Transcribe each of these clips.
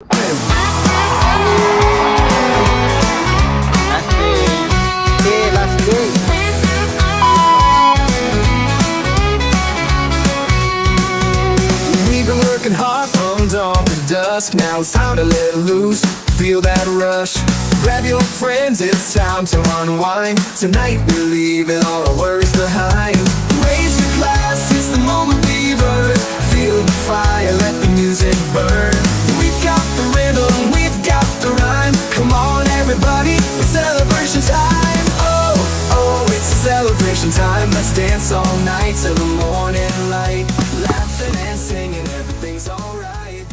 Last day. We've been working hard from dawn to dusk. Now it's time to let loose, feel that rush. Grab your friends, it's time to unwind. Tonight we're leaving all our worries behind. Raise your glass, it's the moment we've earned. Feel the fire, let the music burn. We've got the rhythm, we've got the rhyme. Come on everybody, it's celebration time. Oh, oh, it's a celebration time. Let's dance all night till the morning light. Laughing and singing, everything's alright.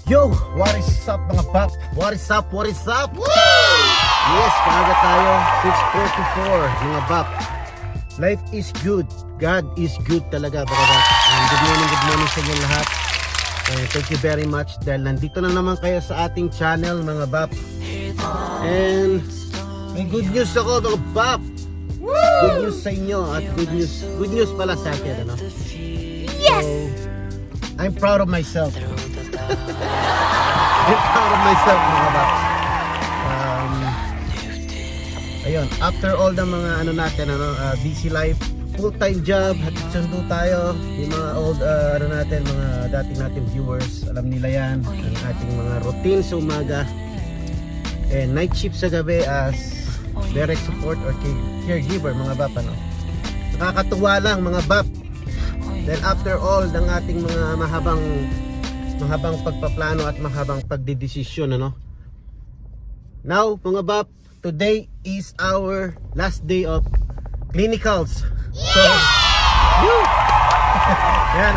Yo, what is up mga pap? What is up? What is up? Woo! Yes, kaaga tayo 6:44 mga pap. Life is good. God is good talaga mga pap. Good morning sa inyo lahat. Thank you very much dahil nandito na naman kayo sa ating channel mga pap. And may good news ako mga pap. Good news sa inyo at good news pala sa akin, ano? Yes! So, I'm proud of myself. I'm proud of myself mga bap. Ayun, after all ng mga ano natin, busy life, full-time job, hatid sundo tayo, yung mga old ano natin, mga dating natin viewers, alam nila yan, ang ating mga routine sa umaga and night shift sa gabi as direct support or caregiver mga bap, ano. Nakakatuwa lang mga bap dahil after all ng ating mga mahabang pagpaplano at mahabang pagdedesisyon, ano. Now mga bap, today is our last day of clinicals. So yan,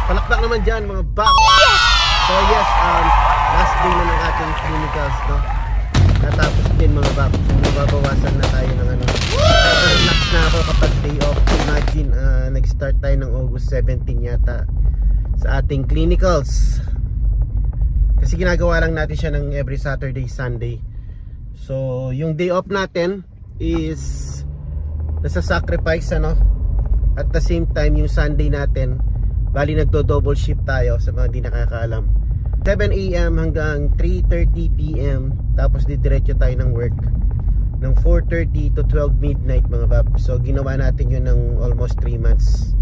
palakpak naman dyan mga bap. So yes, last day na ng ating clinicals, no. Natapos din mga bap. So nababawasan na tayo ng ano. Relax na ako kapag day off. Imagine, nag-start tayo ng August 17 yata sa ating clinicals. Kasi ginagawa lang natin siya ng every Saturday, Sunday. So, yung day off natin is nasa sacrifice, ano. At the same time, yung Sunday natin, bali nagdo-double shift tayo sa mga di nakakaalam. 7 AM hanggang 3:30 PM. Tapos didiretso tayo ng work ng 4:30 to 12 midnight mga bab. So, ginawa natin yun ng almost 3 months.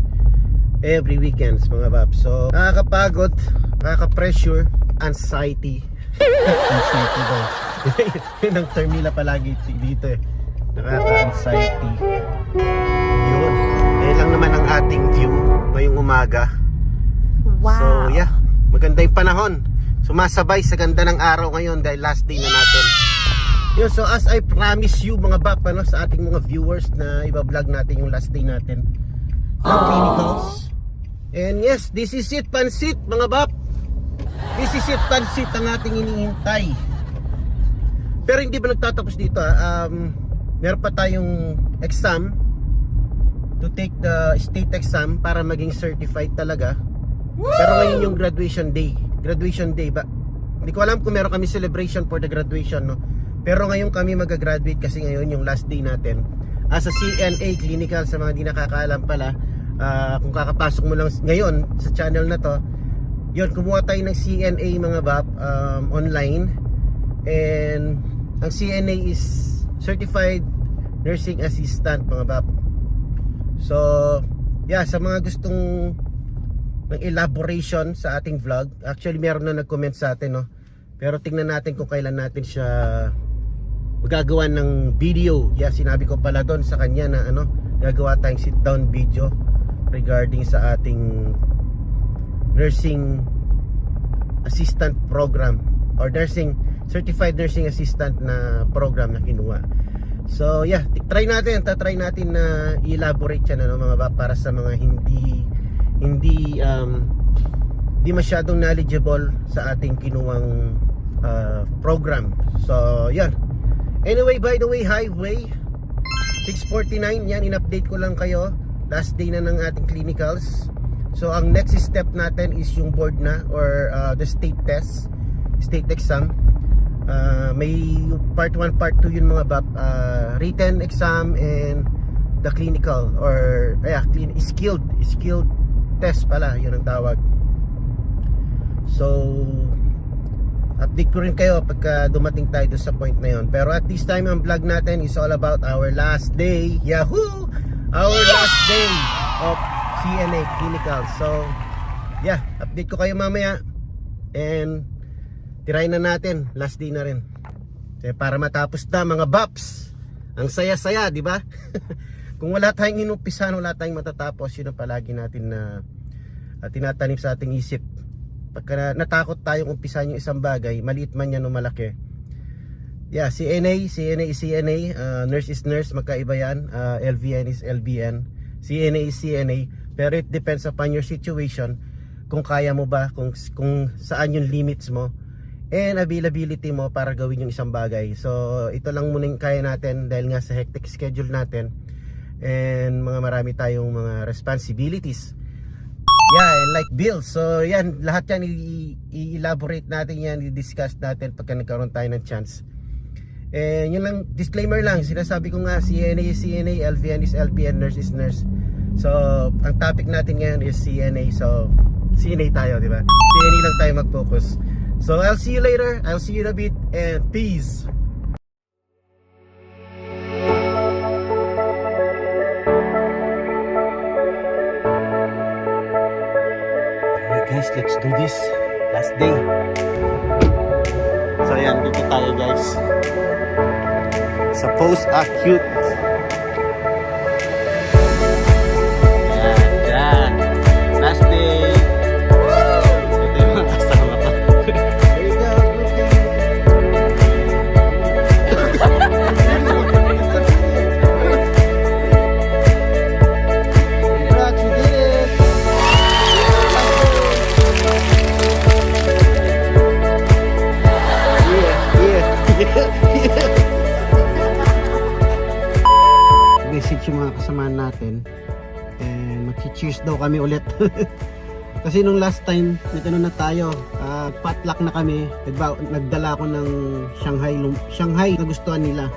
Every weekends mga bab. So, nakakapagod, nakaka-pressure, anxiety. Anxiety daw. Yun ang term nila palagi dito eh. Nakaka-anxiety. Yun. Yan lang naman ang ating view ngayong umaga. Wow. So yeah, maganda yung panahon. Sumasabay sa ganda ng araw ngayon dahil last day na natin. Yun, so as I promise you mga bap, ano, sa ating mga viewers na iba-vlog natin yung last day natin ng clinicals. And yes, this is it, pansit mga bap. This is it, pansit ang ating iniintay. Pero hindi ba nagtatapos dito, meron pa tayong exam to take the state exam para maging certified talaga. Pero ngayon yung graduation day ba, hindi ko alam kung meron kami celebration for the graduation, no? Pero ngayon kami magagraduate kasi ngayon yung last day natin as a CNA clinical. Sa mga di nakakaalam pala, kung kakapasok mo lang ngayon sa channel na to, yun, kumuha tayo ng CNA mga bap, online. And ang CNA is Certified Nursing Assistant mga bap. So yeah, sa mga gustong ng elaboration sa ating vlog, actually meron na nag-comment sa atin, no? Pero tingnan natin kung kailan natin siya magagawa ng video. Yeah, sinabi ko pala doon sa kanya na ano, gagawa tayong sit down video regarding sa ating nursing assistant program or certified nursing assistant na program na kinuha. So yeah, tatry natin na i-elaborate yan, ano, mga bap, para sa mga hindi masyadong knowledgeable sa ating kinuwang program. So yan. Anyway, by the way, highway 649, yan, in-update ko lang kayo. Last day na ng ating clinicals. So ang next step natin is yung board na or the state test, state exam. May part 1, part 2 yun mga bap. Written exam and the clinical or skilled test pala, yun ang tawag. So update ko rin kayo pagka dumating tayo sa point na yun. Pero at this time ang vlog natin is all about our last day. Yahoo! Our last day of CNA clinical. So yeah, update ko kayo mamaya. And try na natin, last day na rin. Para matapos na mga baps. Ang saya-saya, di ba? Kung wala tayong inumpisahan, wala tayong matatapos. Yun ang palagi natin na tinatanim sa ating isip. Pagka natakot tayong umpisahan yung isang bagay, maliit man yan o malaki. Yeah, CNA is CNA, nurse is nurse, magkaiba yan. LVN is LVN, CNA is CNA. Pero it depends upon your situation, kung kaya mo ba, kung saan yung limits mo and availability mo para gawin yung isang bagay. So ito lang muna yung kaya natin dahil nga sa hectic schedule natin and marami tayong mga responsibilities. Yeah, and like bills. So yan, lahat yan i-elaborate natin yan, i-discuss natin pagka nagkaroon tayo ng chance. And yun lang, disclaimer lang, sinasabi ko nga, CNA is CNA, LVN is LVN, nurse is nurse. So ang topic natin ngayon is CNA. So CNA tayo, di ba? CNA lang tayo mag-focus. So I'll see you later, I'll see you in a bit, and peace. Alright guys, let's do this. Last day. So ayan, dito tayo guys sa post-acute. Yan. Last day. Ito yung mga kasama ko. There you go, congrats, you did it. Message yung mga kasamaan natin and mag-cheers daw kami ulit. Kasi nung last time nagano na tayo, potluck na kami, nagdala ako ng Shanghai na gustuhan nila.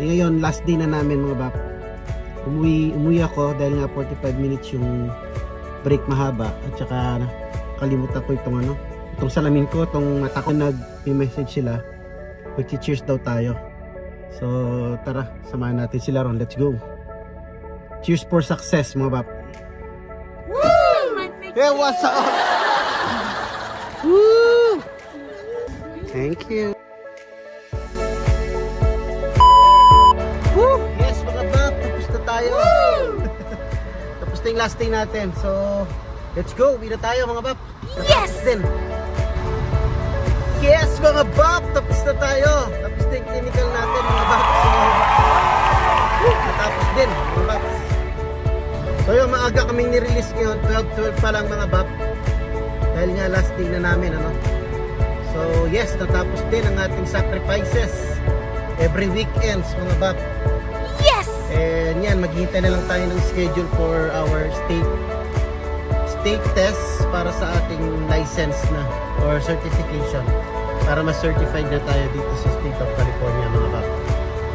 Ngayon last day na namin mga bap. Umuwi ako dahil nga 45 minutes yung break mahaba at saka kalimutan ko itong salamin ko, itong mata ko. Nag-message sila, mag-cheers daw tayo. So tara, samahan natin sila ron. Let's go. Cheers for success mga bap. Woo! Hey, what's up? Woo! Thank you. Woo! Yes mga bap, tapos na tayo. Tapos na yung last day natin. So let's go, uwi na tayo mga bap. Yes! Yes mga bap, tapos na tayo. Tapos na yung clinical natin mga bap. So natapos din mga bap. So yung maaga kaming nirelease ngayon, 12 pa lang mga bap. Dahil nga last day na namin So yes, natapos din ang ating sacrifices every weekends mga bap. Yes! And yan, maghihintay na lang tayo ng schedule for our state test para sa ating license na or certification, para ma-certified na tayo dito sa State of California mga bap.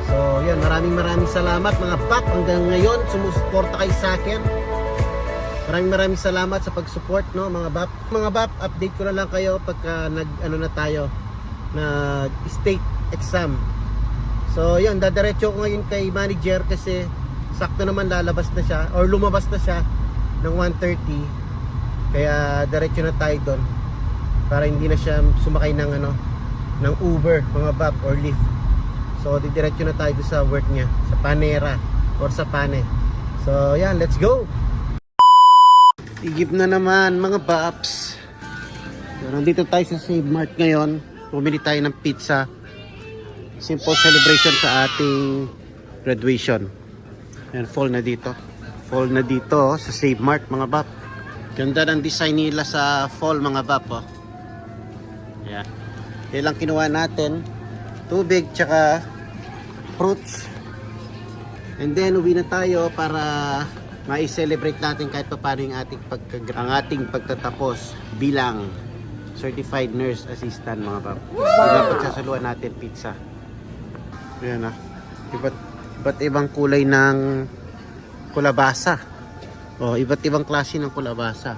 So yan, maraming salamat mga bap. Hanggang ngayon sumusuporta kayo sa akin. Maraming salamat sa pag-support mga bap. Mga bap, update ko na lang kayo pagka na tayo nag-state exam. So yun, dadiretso ko ngayon kay manager kasi sakto naman lalabas na siya or lumabas na siya ng 1:30. Kaya diretso na tayo doon para hindi na siya sumakay ng ng Uber mga bap or Lyft. So didiretso na tayo sa work niya sa Panera or sa Pane. So yan, let's go. Igib na naman mga baps. So, nandito tayo sa Save Mart ngayon. Bumili tayo ng pizza. Simple celebration sa ating graduation. And fall na dito sa Save Mart mga bap. Ganda ng design nila sa fall mga bap Yeah. Yan lang kinuha natin. Tubig tsaka fruits. And then uwi na tayo para mai-celebrate natin kahit paano yung ating pagtatapos bilang Certified nurse assistant mga bab. Wow! Pagsasaluan natin pizza. Ayan ah. Iba't ibang kulay ng kulabasa. Oh, iba't ibang klase ng kulabasa.